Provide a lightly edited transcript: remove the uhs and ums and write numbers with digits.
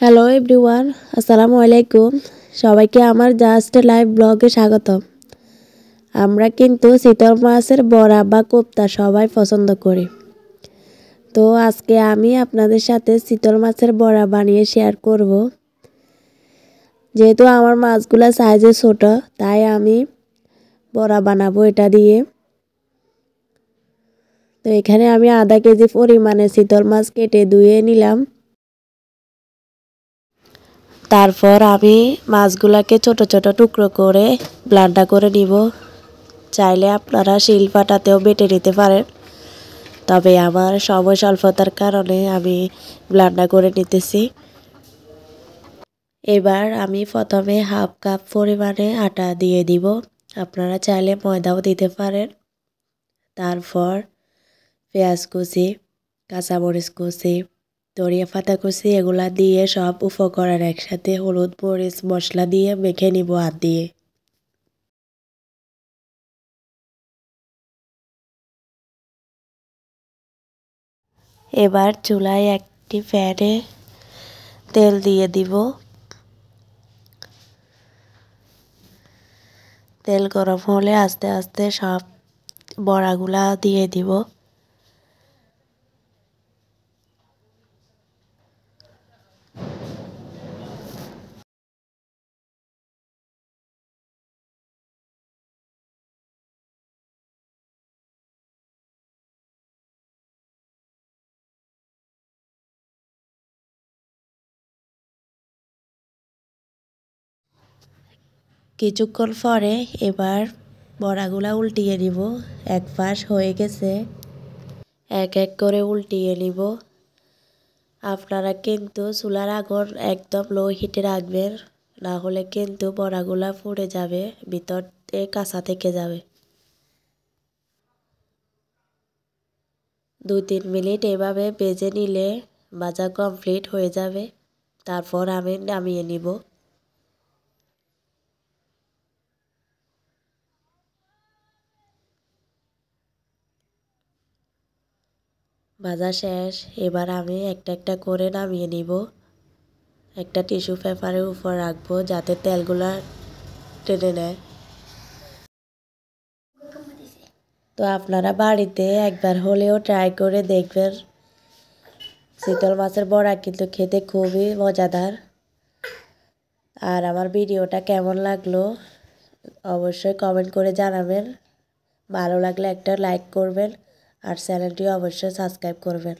Hello everyone, আসসালামু আলাইকুম। সবাইকে আমার জাস্ট লাইভ ব্লগে স্বাগতম। আমরা কিন্তু চিতল মাছের বড়া বা কোপ্তা সবাই পছন্দ করি। তো আজকে আমি আপনাদের সাথে চিতল মাছের বড়া বানিয়ে শেয়ার করব। যেহেতু আমার মাছগুলো সাইজে ছোট, তাই আমি বড়া বানাবো এটা দিয়ে। তো এখানে আমি আধা কেজি পরিমাণে চিতল মাছ কেটে ধুয়ে নিলাম। তারপর আমি মাছগুলোকে ছোট ছোট টুকরো করে ব্লেন্ড করে নিব। চাইলে আপনারা শিলপাটাতেও বেটে নিতে পারেন, তবে আমার সময় স্বল্পতার কারণে আমি ব্লেন্ড করে নিতেছি। এবার আমি প্রথমে হাফ কাপ পরিমাণে আটা দিয়ে দিব। আপনারা চাইলে ময়দাও দিতে পারেন। তারপর পেঁয়াজ কুচি, কাঁচামরিচ কুচি, ধনিয়া পাতা কুচি এগুলা দিয়ে সব উপকরণ একসাথে হলুদ মরিচ মশলা দিয়ে মেখে নিব হাত দিয়ে। এবার চুলায় একটি প্যানে তেল দিয়ে দিব। তেল গরম হলে আস্তে আস্তে সব বড়াগুলা দিয়ে দিব। কিছুক্ষণ পরে এবার বড়াগুলা উল্টিয়ে নিব। এক পাশ হয়ে গেছে, এক এক করে উল্টিয়ে নিব। আপনারা কিন্তু চুলার আগুন একদম লো হিটে রাখবেন, না হলে কিন্তু বড়াগুলা পুড়ে যাবে, ভিতরে কাঁচা থেকে যাবে। 2-3 মিনিট এভাবে ভেজে নিলে ভাজা কমপ্লিট হয়ে যাবে। তারপর আমি নামিয়ে নিব। ভাজা শেষ, এবার আমি একটা একটা করে নামিয়ে নিব। একটা টিস্যু পেপারের উপর রাখবো যাতে তেলগুলা টেনে নেয়। তো আপনারা বাড়িতে একবার হলেও ট্রাই করে দেখবেন। চিতল মাছের বড়া কিন্তু খেতে খুবই মজাদার। আর আমার ভিডিওটা কেমন লাগলো অবশ্যই কমেন্ট করে জানাবেন। ভালো লাগলে একটা লাইক করবেন আর চ্যানেলটি অবশ্যই সাবস্ক্রাইব করবেন।